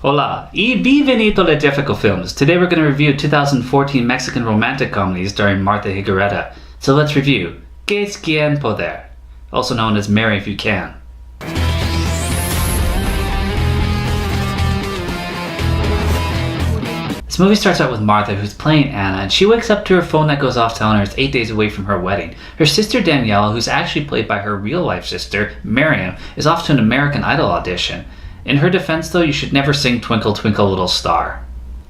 Hola, y bienvenido a Jefficho Films. Today we're going to review 2014 Mexican romantic comedy starring Martha Higareda. So let's review Casese Quien Pueda, also known as Marry If You Can. This movie starts out with Martha, who's playing Anna, and she wakes up to her phone that goes off telling her it's 8 days away from her wedding. Her sister Daniela, who's actually played by her real-life sister, Miriam, is off to an American Idol audition. In her defense though, you should never sing Twinkle Twinkle Little Star.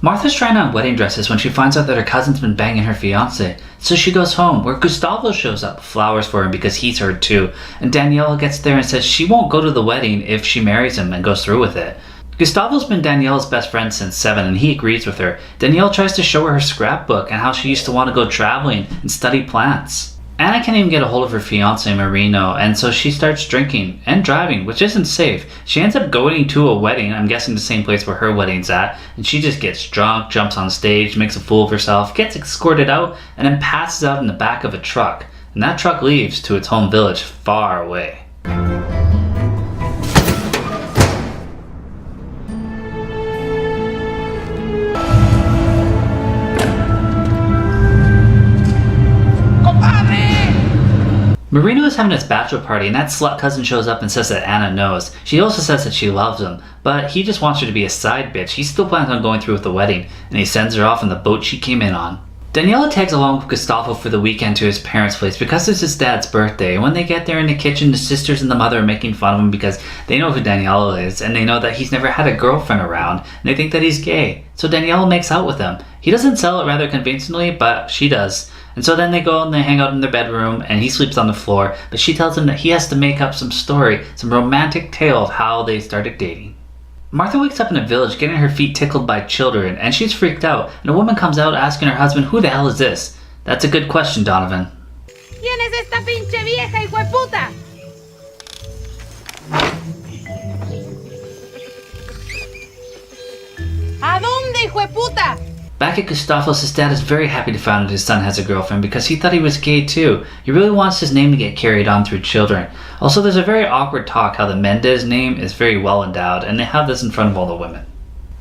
Martha's trying on wedding dresses when she finds out that her cousin's been banging her fiancé. So she goes home, where Gustavo shows up with flowers for him because he's heard too, and Daniela gets there and says she won't go to the wedding if she marries him and goes through with it. Gustavo's been Daniela's best friend since 7 and he agrees with her. Daniela tries to show her scrapbook and how she used to want to go traveling and study plants. Anna can't even get a hold of her fiancé Marino, and so she starts drinking and driving, which isn't safe. She ends up going to a wedding, I'm guessing the same place where her wedding's at, and she just gets drunk, jumps on stage, makes a fool of herself, gets escorted out, and then passes out in the back of a truck. And that truck leaves to its home village far away. Marino is having his bachelor party and that slut cousin shows up and says that Anna knows. She also says that she loves him, but he just wants her to be a side bitch. He still plans on going through with the wedding, and he sends her off in the boat she came in on. Daniela tags along with Gustavo for the weekend to his parents' place because it's his dad's birthday. And when they get there in the kitchen, the sisters and the mother are making fun of him because they know who Daniela is, and they know that he's never had a girlfriend around, and they think that he's gay. So Daniela makes out with him. He doesn't sell it rather convincingly, but she does. And so then they go and they hang out in their bedroom and he sleeps on the floor, but she tells him that he has to make up some story, some romantic tale of how they started dating. Martha wakes up in a village getting her feet tickled by children and she's freaked out, and a woman comes out asking her husband, who the hell is this? That's a good question, Donovan. ¿Quién es esta pinche vieja hijueputa? ¿A dónde, hijueputa? Back at Gustavo's, his dad is very happy to find out his son has a girlfriend because he thought he was gay too. He really wants his name to get carried on through children. Also, there's a very awkward talk how the Méndez name is very well endowed, and they have this in front of all the women.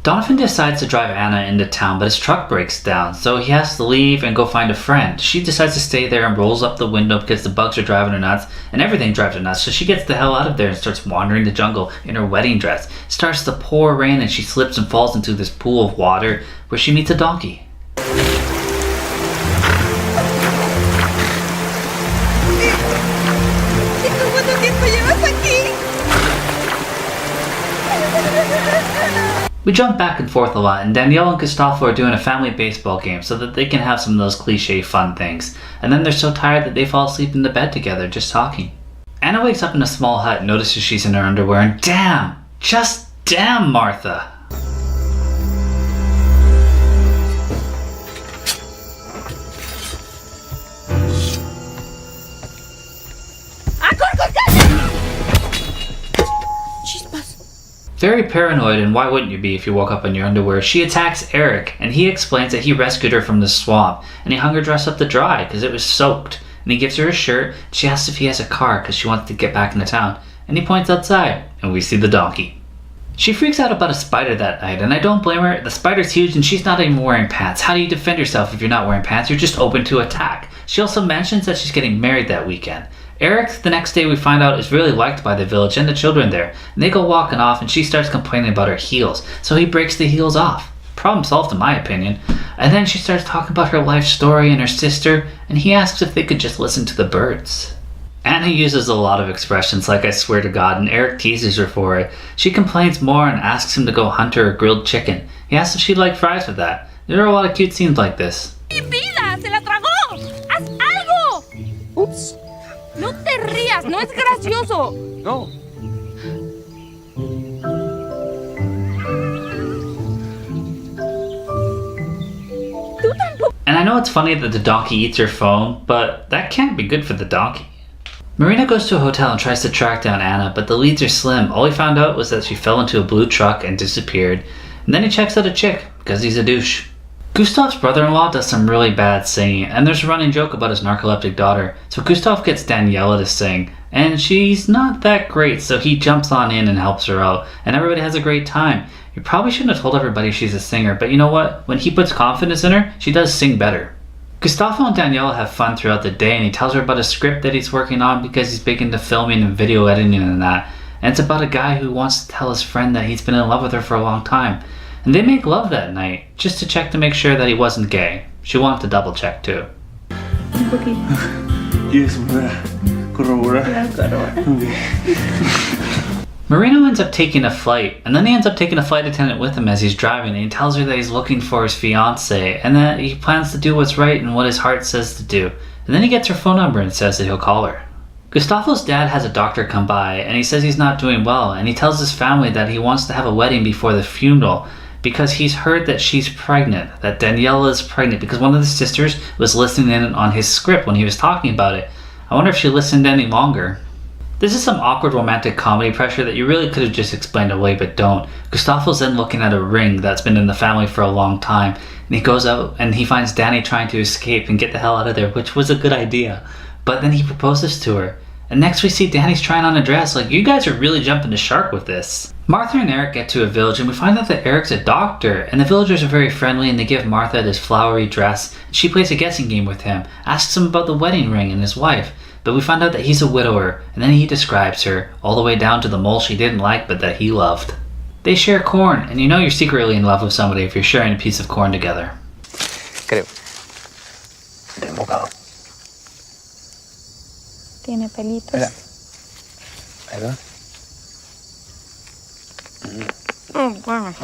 Donovan decides to drive Anna into town, but his truck breaks down, so he has to leave and go find a friend. She decides to stay there and rolls up the window because the bugs are driving her nuts, and everything drives her nuts, so she gets the hell out of there and starts wandering the jungle in her wedding dress. It starts to pour rain and she slips and falls into this pool of water where she meets a donkey. We jump back and forth a lot, and Daniela and Gustavo are doing a family baseball game so that they can have some of those cliche fun things. And then they're so tired that they fall asleep in the bed together, just talking. Anna wakes up in a small hut, notices she's in her underwear, and damn! Just damn, Martha! Very paranoid, and why wouldn't you be if you woke up in your underwear, she attacks Erik, and he explains that he rescued her from the swamp, and he hung her dress up to dry because it was soaked. And he gives her a shirt. She asks if he has a car because she wants to get back into town, and he points outside, and we see the donkey. She freaks out about a spider that night, and I don't blame her. The spider's huge and she's not even wearing pants. How do you defend yourself if you're not wearing pants? You're just open to attack. She also mentions that she's getting married that weekend. Erik, the next day we find out, is really liked by the village and the children there, and they go walking off and she starts complaining about her heels, so he breaks the heels off. Problem solved in my opinion. And then she starts talking about her life story and her sister, and he asks if they could just listen to the birds. Anna uses a lot of expressions like I swear to God, and Erik teases her for it. She complains more and asks him to go hunt her a grilled chicken. He asks if she'd like fries with that. There are a lot of cute scenes like this. ¡Mi vida! ¡Se la tragó! ¡Haz algo! Oops. No te rías, no es gracioso. No. And I know it's funny that the donkey eats her phone, but that can't be good for the donkey. Marina goes to a hotel and tries to track down Anna, but the leads are slim. All he found out was that she fell into a blue truck and disappeared. And then he checks out a chick, because he's a douche. Gustav's brother-in-law does some really bad singing, and there's a running joke about his narcoleptic daughter. So Gustav gets Daniela to sing, and she's not that great, so he jumps on in and helps her out, and everybody has a great time. You probably shouldn't have told everybody she's a singer, but you know what? When he puts confidence in her, she does sing better. Gustavo and Daniela have fun throughout the day, and he tells her about a script that he's working on because he's big into filming and video editing and that. And it's about a guy who wants to tell his friend that he's been in love with her for a long time. And they make love that night, just to check to make sure that he wasn't gay. She wanted to double check too. Un poquito. ¿Quieres volver a corroborar? Claro. Okay. Marino ends up taking a flight, and then he ends up taking a flight attendant with him as he's driving, and he tells her that he's looking for his fiancée, and that he plans to do what's right and what his heart says to do. And then he gets her phone number and says that he'll call her. Gustavo's dad has a doctor come by, and he says he's not doing well, and he tells his family that he wants to have a wedding before the funeral, because he's heard that she's pregnant, that Daniela is pregnant, because one of the sisters was listening in on his script when he was talking about it. I wonder if she listened any longer. This is some awkward romantic comedy pressure that you really could have just explained away, but don't. Gustavo's then looking at a ring that's been in the family for a long time, and he goes out and he finds Danny trying to escape and get the hell out of there, which was a good idea. But then he proposes to her. And next we see Danny's trying on a dress. Like, you guys are really jumping the shark with this. Martha and Erik get to a village, and we find out that Erik's a doctor, and the villagers are very friendly, and they give Martha this flowery dress. She plays a guessing game with him, asks him about the wedding ring and his wife. But we find out that he's a widower, and then he describes her, all the way down to the mole she didn't like but that he loved. They share corn, and you know you're secretly in love with somebody if you're sharing a piece of corn together. Creo. Te he embocado. Tiene pelitos. Mira. ¿Verdad? Bueno.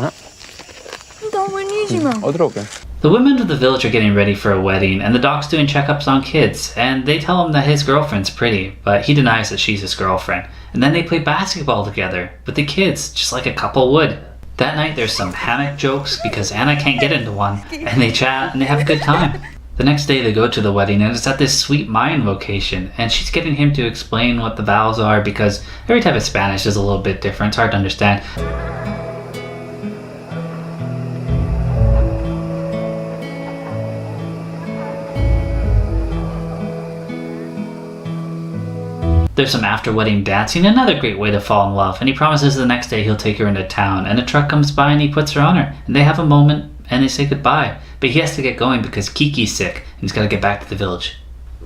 Está buenísima. ¿Otro o qué? The women of the village are getting ready for a wedding, and the doc's doing checkups on kids, and they tell him that his girlfriend's pretty, but he denies that she's his girlfriend. And then they play basketball together, with the kids, just like a couple would. That night there's some hammock jokes, because Anna can't get into one, and they chat, and they have a good time. The next day they go to the wedding, and it's at this sweet Mayan location, and she's getting him to explain what the vows are, because every type of Spanish is a little bit different, it's hard to understand. There's some after-wedding dancing, another great way to fall in love, and he promises the next day he'll take her into town, and a truck comes by and he puts her on her, and they have a moment, and they say goodbye. But he has to get going because Kiki's sick, and he's got to get back to the village.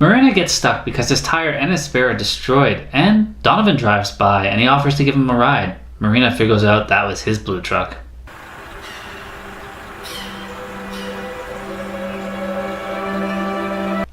Marina gets stuck because his tire and his spare are destroyed, and Donovan drives by, and he offers to give him a ride. Marina figures out that was his blue truck.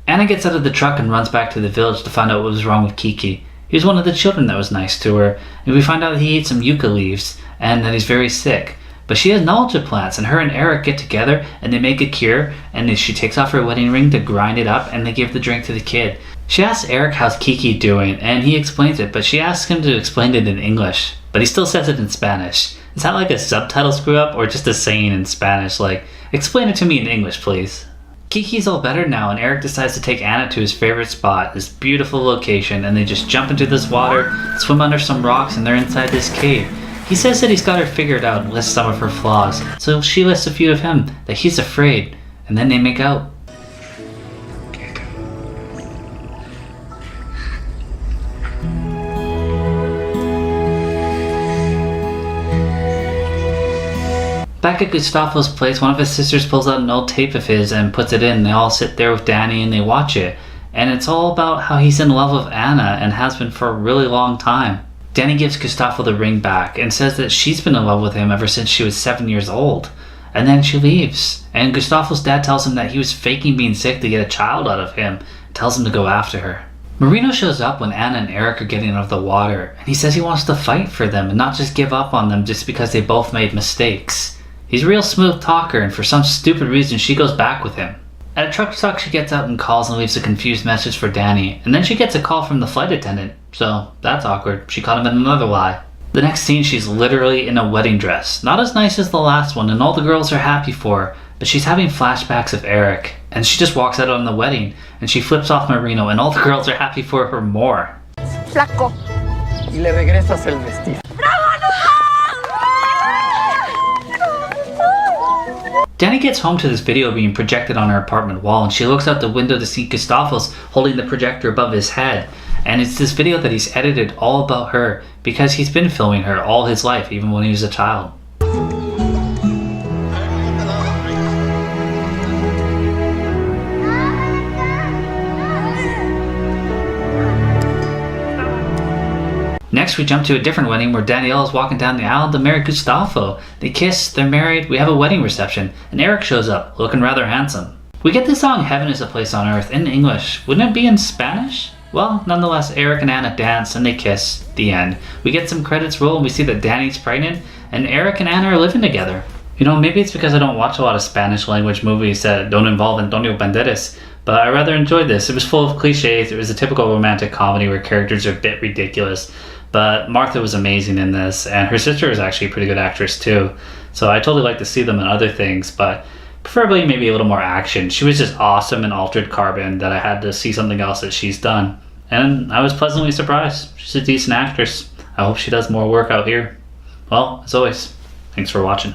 Anna gets out of the truck and runs back to the village to find out what was wrong with Kiki. He was one of the children that was nice to her, and we find out that he ate some yucca leaves, and that he's very sick. But she has knowledge of plants, and her and Erik get together, and they make a cure, and she takes off her wedding ring to grind it up, and they give the drink to the kid. She asks Erik how's Kiki doing, and he explains it, but she asks him to explain it in English. But he still says it in Spanish. Is that like a subtitle screw up, or just a saying in Spanish, like, explain it to me in English, please? Kiki's all better now, and Erik decides to take Anna to his favorite spot, this beautiful location, and they just jump into this water, swim under some rocks, and they're inside this cave. He says that he's got her figured out and lists some of her flaws, so she lists a few of him, that he's afraid, and then they make out. Back at Gustavo's place, one of his sisters pulls out an old tape of his and puts it in. They all sit there with Danny and they watch it. And it's all about how he's in love with Anna and has been for a really long time. Danny gives Gustavo the ring back and says that she's been in love with him ever since she was 7 years old. And then she leaves. And Gustavo's dad tells him that he was faking being sick to get a child out of him. Tells him to go after her. Marino shows up when Anna and Erik are getting out of the water. And he says he wants to fight for them and not just give up on them just because they both made mistakes. He's a real smooth talker, and for some stupid reason she goes back with him. At a truck stop she gets out and calls and leaves a confused message for Danny, and then she gets a call from the flight attendant, so that's awkward. She caught him in another lie. The next scene she's literally in a wedding dress, not as nice as the last one, and all the girls are happy for her, but she's having flashbacks of Erik, and she just walks out on the wedding, and she flips off Marino, and all the girls are happy for her more. Flaco. Y le regresas el vestido. Danny gets home to this video being projected on her apartment wall, and she looks out the window to see Gustavo's holding the projector above his head. And it's this video that he's edited all about her because he's been filming her all his life, even when he was a child. Next, we jump to a different wedding where Daniela is walking down the aisle to marry Gustavo. They kiss, they're married, we have a wedding reception, and Erik shows up, looking rather handsome. We get the song Heaven is a Place on Earth in English. Wouldn't it be in Spanish? Well, nonetheless, Erik and Anna dance and they kiss. The end. We get some credits roll and we see that Danny's pregnant, and Erik and Anna are living together. You know, maybe it's because I don't watch a lot of Spanish language movies that don't involve Antonio Banderas, but I rather enjoyed this. It was full of cliches. It was a typical romantic comedy where characters are a bit ridiculous. But Martha was amazing in this, and her sister is actually a pretty good actress too. So I totally like to see them in other things, but preferably maybe a little more action. She was just awesome in Altered Carbon that I had to see something else that she's done. And I was pleasantly surprised. She's a decent actress. I hope she does more work out here. Well, as always, thanks for watching.